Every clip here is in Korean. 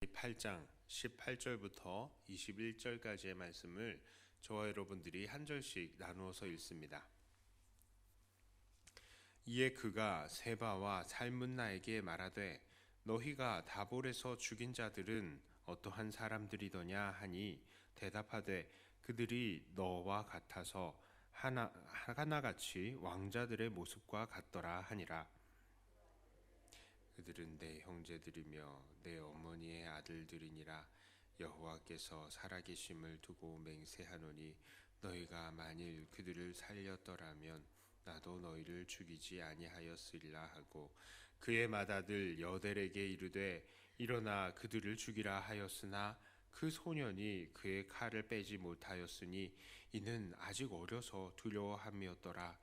8장 18절부터 21절까지의 말씀을 저와 여러분들이 한 절씩 나누어서 읽습니다. 이에 그가 세바와 살문나에게 말하되 너희가 다볼에서 죽인 자들은 어떠한 사람들이더냐 하니 대답하되 그들이 너와 같아서 하나같이 왕자들의 모습과 같더라 하니라. 그들은 내 형제들이며 내 어머니의 아들들이니라. 여호와께서 살아계심을 두고 맹세하노니 너희가 만일 그들을 살렸더라면 나도 너희를 죽이지 아니하였으리라 하고 그의 맏아들 여델에게 이르되 일어나 그들을 죽이라 하였으나 그 소년이 그의 칼을 빼지 못하였으니 이는 아직 어려서 두려워함이었더라.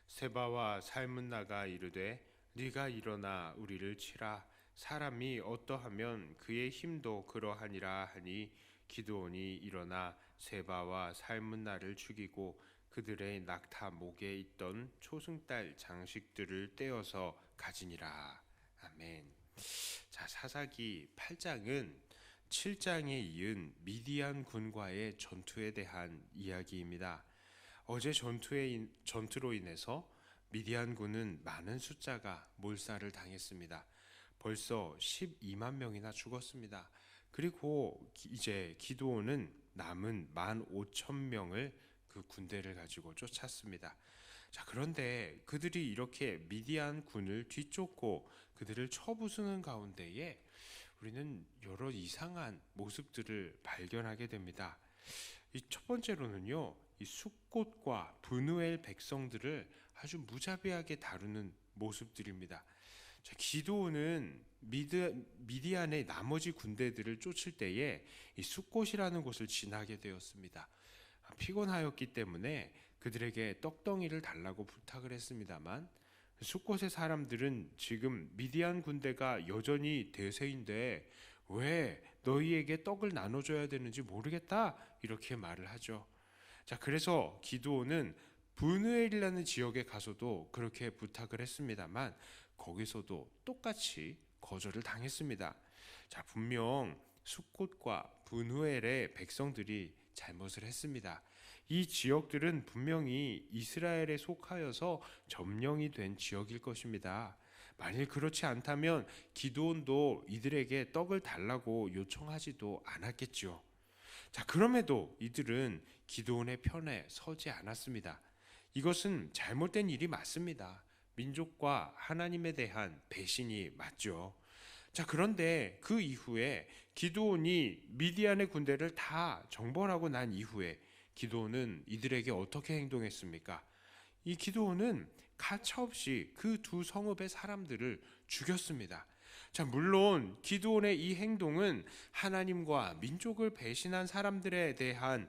세바와 살문나가 이르되 네가 일어나 우리를 치라. 사람이 어떠하면 그의 힘도 그러하니라 하니 기드온이 일어나 세바와 살문나를 죽이고 그들의 낙타 목에 있던 초승달 장식들을 떼어서 가지니라. 아멘. 자, 사사기 8장은 7장에 이은 미디안 군과의 전투에 대한 이야기입니다. 어제 전투로 인해서 미디안 군은 많은 숫자가 몰살을 당했습니다. 벌써 12만 명이나 죽었습니다. 그리고 이제 기드온은 남은 15,000명을 그 군대를 가지고 쫓았습니다. 자, 그런데 그들이 이렇게 미디안 군을 뒤쫓고 그들을 쳐부수는 가운데에 우리는 여러 이상한 모습들을 발견하게 됩니다. 이 첫 번째로는요, 이 숫곳과 브누엘 백성들을 아주 무자비하게 다루는 모습들입니다. 자, 기드온은 미디안의 나머지 군대들을 쫓을 때에 이 숫곳이라는 곳을 지나게 되었습니다. 피곤하였기 때문에 그들에게 떡덩이를 달라고 부탁을 했습니다만 숫곳의 사람들은 지금 미디안 군대가 여전히 대세인데 왜 너희에게 떡을 나눠줘야 되는지 모르겠다 이렇게 말을 하죠. 자, 그래서 기드온은 브누엘이라는 지역에 가서도 그렇게 부탁을 했습니다만 거기서도 똑같이 거절을 당했습니다. 자, 분명 숫곳과 브누엘의 백성들이 잘못을 했습니다. 이 지역들은 분명히 이스라엘에 속하여서 점령이 된 지역일 것입니다. 만일 그렇지 않다면 기드온도 이들에게 떡을 달라고 요청하지도 않았겠죠. 자, 그럼에도 이들은 기드온의 편에 서지 않았습니다. 이것은 잘못된 일이 맞습니다. 민족과 하나님에 대한 배신이 맞죠. 자, 그런데 그 이후에 기드온이 미디안의 군대를 다 정벌하고 난 이후에 기드온은 이들에게 어떻게 행동했습니까? 이 기드온은 가차없이 그 두 성읍의 사람들을 죽였습니다. 자, 물론 기드온의 이 행동은 하나님과 민족을 배신한 사람들에 대한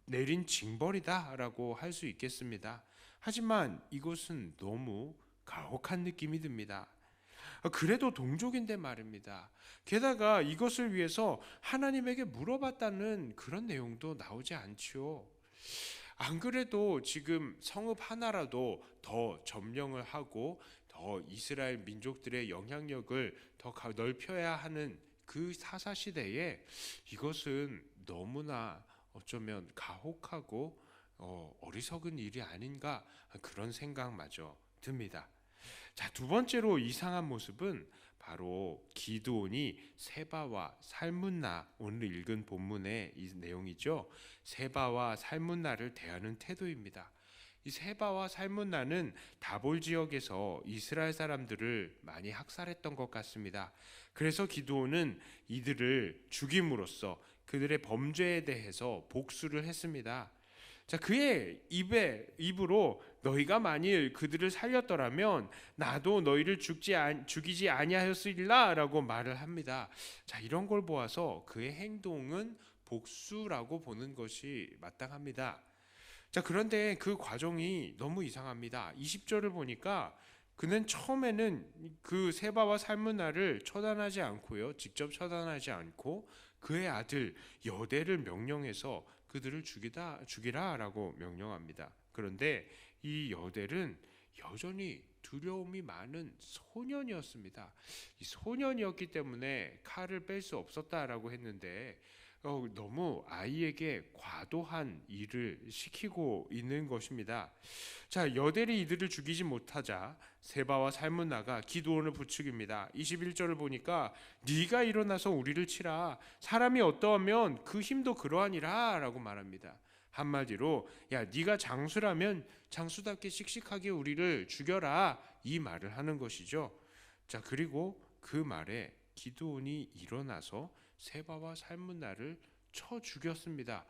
내린 징벌이다라고 할 수 있겠습니다. 하지만 이것은 너무 가혹한 느낌이 듭니다. 그래도 동족인데 말입니다. 게다가 이것을 위해서 하나님에게 물어봤다는 그런 내용도 나오지 않지요. 안 그래도 지금 성읍 하나라도 더 점령을 하고 더 이스라엘 민족들의 영향력을 더 넓혀야 하는 그 사사시대에 이것은 너무나 어쩌면 가혹하고 어리석은 일이 아닌가 그런 생각마저 듭니다. 자, 두 번째로 이상한 모습은 바로 기드온이 세바와 살문나, 오늘 읽은 본문의 이 내용이죠. 세바와 살문나를 대하는 태도입니다. 이 세바와 살문나는 다볼 지역에서 이스라엘 사람들을 많이 학살했던 것 같습니다. 그래서 기드온은 이들을 죽임으로써 그들의 범죄에 대해서 복수를 했습니다. 자, 그의 입으로 너희가 만일 그들을 살렸더라면 나도 너희를 죽이지 아니하였으리라라고 말을 합니다. 자, 이런 걸 보아서 그의 행동은 복수라고 보는 것이 마땅합니다. 자, 그런데 그 과정이 너무 이상합니다. 20절을 보니까 그는 처음에는 그 세바와 살문나를 처단하지 않고요, 직접 처단하지 않고 그의 아들 여델을 명령해서 그들을 죽이라라고 명령합니다. 그런데 이 여델은 여전히 두려움이 많은 소년이었습니다. 이 소년이었기 때문에 칼을 뺄 수 없었다라고 했는데 너무 아이에게 과도한 일을 시키고 있는 것입니다. 자, 여델이 이들을 죽이지 못하자 세바와 살문나가 기드온을 부추깁니다. 21절을 보니까 네가 일어나서 우리를 치라. 사람이 어떠하면 그 힘도 그러하니라 라고 말합니다. 한마디로 야, 네가 장수라면 장수답게 씩씩하게 우리를 죽여라, 이 말을 하는 것이죠. 자, 그리고 그 말에 기드온이 일어나서 세바와 살문나를 쳐 죽였습니다.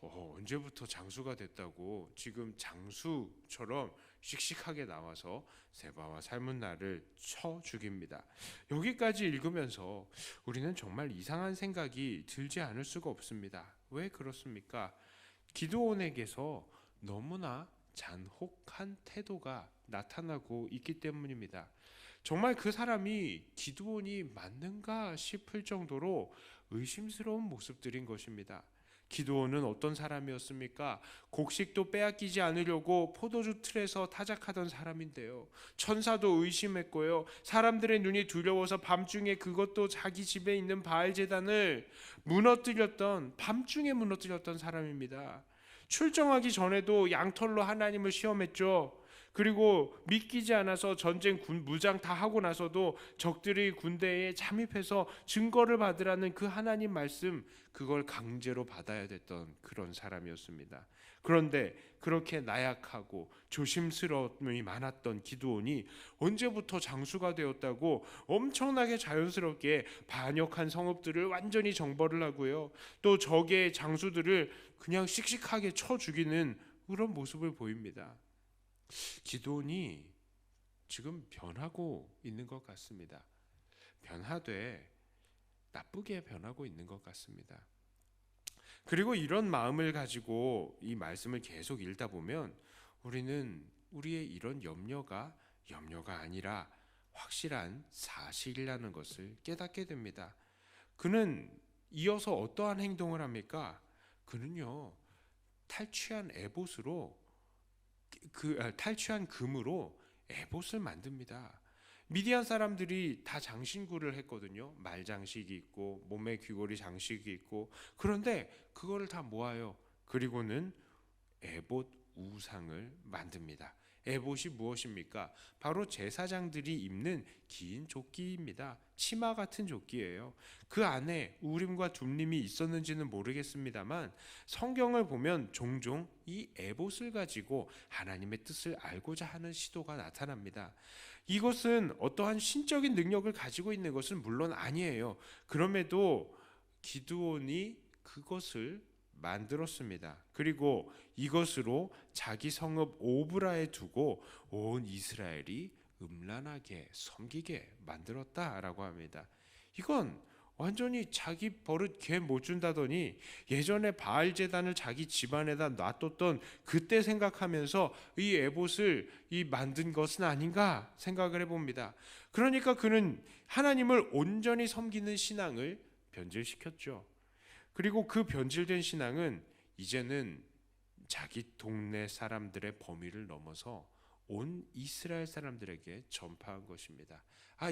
언제부터 장수가 됐다고 지금 장수처럼 씩씩하게 나와서 세바와 살문나를 쳐 죽입니다. 여기까지 읽으면서 우리는 정말 이상한 생각이 들지 않을 수가 없습니다. 왜 그렇습니까? 기드온에게서 너무나 잔혹한 태도가 나타나고 있기 때문입니다. 정말 그 사람이 기드온이 맞는가 싶을 정도로 의심스러운 모습들인 것입니다. 기드온은 어떤 사람이었습니까? 곡식도 빼앗기지 않으려고 포도주 틀에서 타작하던 사람인데요. 천사도 의심했고요. 사람들의 눈이 두려워서 밤중에 그것도 자기 집에 있는 바알 제단을 밤중에 무너뜨렸던 사람입니다. 출정하기 전에도 양털로 하나님을 시험했죠. 그리고 믿기지 않아서 무장 다 하고 나서도 적들의 군대에 잠입해서 증거를 받으라는 그 하나님 말씀, 그걸 강제로 받아야 됐던 그런 사람이었습니다. 그런데 그렇게 나약하고 조심스러움이 많았던 기드온이 언제부터 장수가 되었다고 엄청나게 자연스럽게 반역한 성읍들을 완전히 정벌을 하고요, 또 적의 장수들을 그냥 씩씩하게 쳐 죽이는 그런 모습을 보입니다. 기드온이 지금 변하고 있는 것 같습니다. 변하되 나쁘게 변하고 있는 것 같습니다. 그리고 이런 마음을 가지고 이 말씀을 계속 읽다 보면 우리는 우리의 이런 염려가 아니라 확실한 사실이라는 것을 깨닫게 됩니다. 그는 이어서 어떠한 행동을 합니까? 그는요, 탈취한 금으로 에봇을 만듭니다. 미디안 사람들이 다 장신구를 했거든요. 말장식이 있고 몸에 귀걸이 장식이 있고, 그런데 그거를 다 모아요. 그리고는 에봇 우상을 만듭니다. 에봇이 무엇입니까? 바로 제사장들이 입는 긴 조끼입니다. 치마 같은 조끼예요. 그 안에 우림과 둠림이 있었는지는 모르겠습니다만 성경을 보면 종종 이 에봇을 가지고 하나님의 뜻을 알고자 하는 시도가 나타납니다. 이것은 어떠한 신적인 능력을 가지고 있는 것은 물론 아니에요. 그럼에도 기드온이 그것을 만들었습니다. 그리고 이것으로 자기 성읍 오브라에 두고 온 이스라엘이 음란하게 섬기게 만들었다라고 합니다. 이건 완전히 자기 버릇 개 못 준다더니 예전에 바알 제단을 자기 집안에다 놔뒀던 그때 생각하면서 이 에봇을 만든 것은 아닌가 생각을 해봅니다. 그러니까 그는 하나님을 온전히 섬기는 신앙을 변질시켰죠. 그리고 그 변질된 신앙은 이제는 자기 동네 사람들의 범위를 넘어서 온 이스라엘 사람들에게 전파한 것입니다.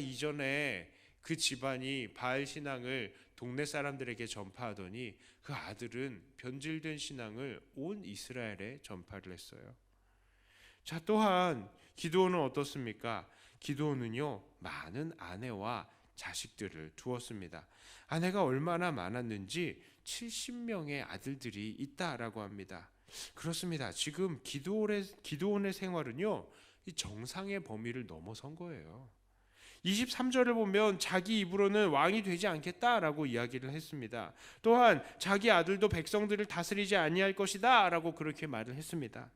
이전에 그 집안이 바알 신앙을 동네 사람들에게 전파하더니 그 아들은 변질된 신앙을 온 이스라엘에 전파를 했어요. 자, 또한 기드온은 어떻습니까? 기드온은요, 많은 아내와 자식들을 두었습니다. 아내가 얼마나 많았는지 70명의 아들들이 있다라고 합니다. 그렇습니다. 지금 기드온의 생활은요, 이 정상의 범위를 넘어선 거예요. 23절을 보면 자기 입으로는 왕이 되지 않겠다라고 이야기를 했습니다. 또한 자기 아들도 백성들을 다스리지 아니할 것이다 라고 그렇게 말을 했습니다.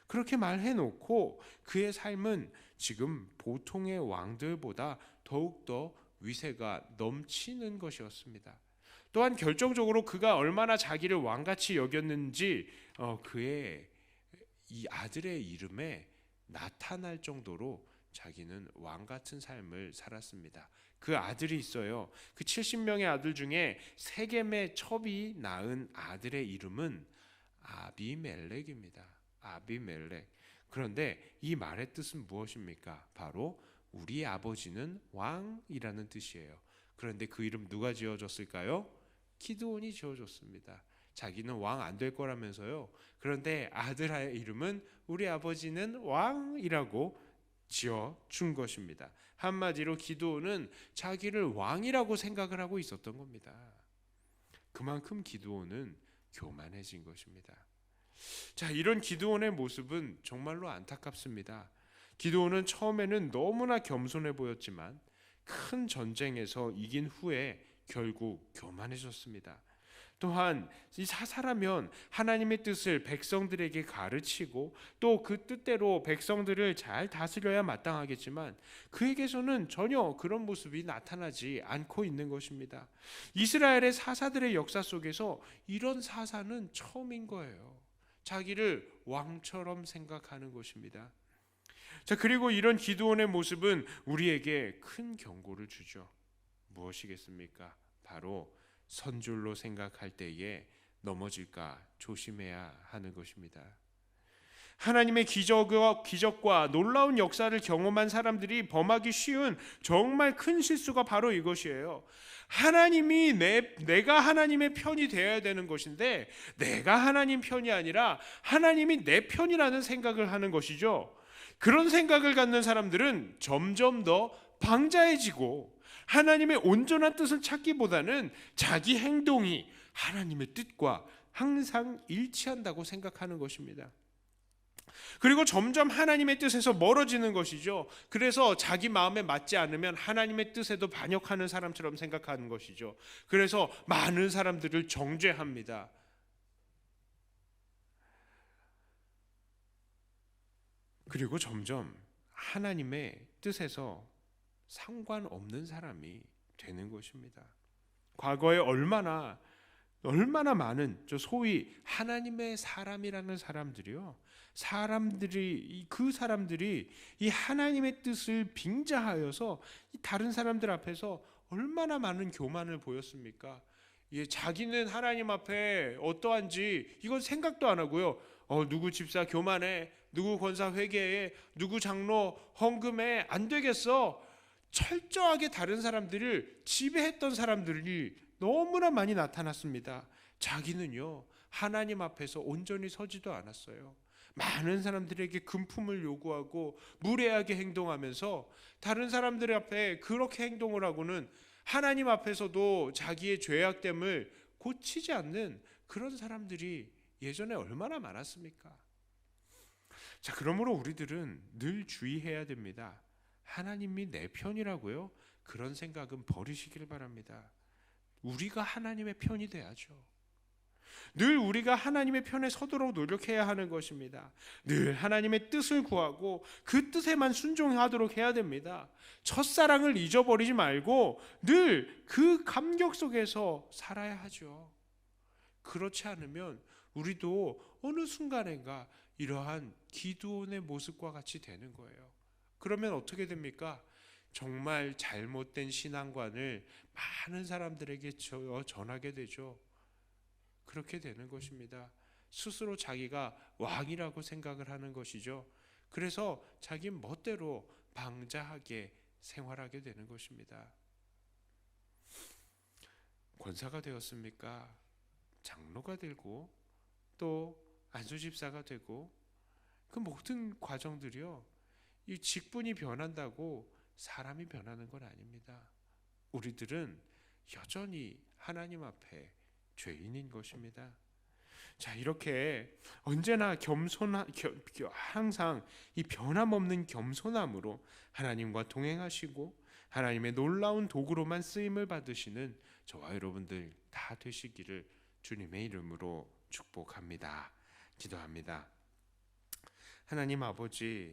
그렇게 말해놓고 그의 삶은 지금 보통의 왕들보다 더욱더 위세가 넘치는 것이었습니다. 또한 결정적으로 그가 얼마나 자기를 왕같이 여겼는지 그의 이 아들의 이름에 나타날 정도로 자기는 왕같은 삶을 살았습니다. 그 아들이 있어요. 그 70명의 아들 중에 세겜의 첩이 낳은 아들의 이름은 아비멜렉입니다. 아비멜렉. 그런데 이 말의 뜻은 무엇입니까? 바로 우리 아버지는 왕이라는 뜻이에요. 그런데 그 이름 누가 지어줬을까요? 기드온이 지어줬습니다. 자기는 왕 안 될 거라면서요. 그런데 아들의 이름은 우리 아버지는 왕이라고 지어준 것입니다. 한마디로 기드온은 자기를 왕이라고 생각을 하고 있었던 겁니다. 그만큼 기드온은 교만해진 것입니다. 자, 이런 기드온의 모습은 정말로 안타깝습니다. 기드온은 처음에는 너무나 겸손해 보였지만 큰 전쟁에서 이긴 후에 결국 교만해졌습니다. 또한 이 사사라면 하나님의 뜻을 백성들에게 가르치고 또 그 뜻대로 백성들을 잘 다스려야 마땅하겠지만 그에게서는 전혀 그런 모습이 나타나지 않고 있는 것입니다. 이스라엘의 사사들의 역사 속에서 이런 사사는 처음인 거예요. 자기를 왕처럼 생각하는 것입니다. 자, 그리고 이런 기드온의 모습은 우리에게 큰 경고를 주죠. 무엇이겠습니까? 바로 선줄로 생각할 때에 넘어질까 조심해야 하는 것입니다. 하나님의 기적과 놀라운 역사를 경험한 사람들이 범하기 쉬운 정말 큰 실수가 바로 이것이에요. 하나님이 내가 하나님의 편이 되어야 되는 것인데 내가 하나님 편이 아니라 하나님이 내 편이라는 생각을 하는 것이죠. 그런 생각을 갖는 사람들은 점점 더 방자해지고 하나님의 온전한 뜻을 찾기보다는 자기 행동이 하나님의 뜻과 항상 일치한다고 생각하는 것입니다. 그리고 점점 하나님의 뜻에서 멀어지는 것이죠. 그래서 자기 마음에 맞지 않으면 하나님의 뜻에도 반역하는 사람처럼 생각하는 것이죠. 그래서 많은 사람들을 정죄합니다. 그리고 점점 하나님의 뜻에서 상관없는 사람이 되는 것입니다. 과거에 얼마나 많은 소위 하나님의 사람이라는 사람들이 이 하나님의 뜻을 빙자하여서 다른 사람들 앞에서 얼마나 많은 교만을 보였습니까? 자기는 하나님 앞에 어떠한지 이건 생각도 안 하고요. 누구 집사 교만해, 누구 권사 회개해, 누구 장로 헌금해, 안 되겠어. 철저하게 다른 사람들을 지배했던 사람들이 너무나 많이 나타났습니다. 자기는요 하나님 앞에서 온전히 서지도 않았어요. 많은 사람들에게 금품을 요구하고 무례하게 행동하면서 다른 사람들 앞에 그렇게 행동을 하고는 하나님 앞에서도 자기의 죄악됨을 고치지 않는 그런 사람들이 예전에 얼마나 많았습니까? 자, 그러므로 우리들은 늘 주의해야 됩니다. 하나님이 내 편이라고요? 그런 생각은 버리시길 바랍니다. 우리가 하나님의 편이 돼야죠. 늘 우리가 하나님의 편에 서도록 노력해야 하는 것입니다. 늘 하나님의 뜻을 구하고 그 뜻에만 순종하도록 해야 됩니다. 첫사랑을 잊어버리지 말고 늘 그 감격 속에서 살아야 하죠. 그렇지 않으면 우리도 어느 순간인가 이러한 기드온의 모습과 같이 되는 거예요. 그러면 어떻게 됩니까? 정말 잘못된 신앙관을 많은 사람들에게 전하게 되죠. 그렇게 되는 것입니다. 스스로 자기가 왕이라고 생각을 하는 것이죠. 그래서 자기 멋대로 방자하게 생활하게 되는 것입니다. 권사가 되었습니까? 장로가 되고 또 안수집사가 되고 그 모든 과정들이요, 이 직분이 변한다고 사람이 변하는 건 아닙니다. 우리들은 여전히 하나님 앞에 죄인인 것입니다. 자, 이렇게 언제나 항상 이 변함없는 겸손함으로 하나님과 동행하시고 하나님의 놀라운 도구로만 쓰임을 받으시는 저와 여러분들 다 되시기를 주님의 이름으로 축복합니다. 기도합니다. 하나님 아버지,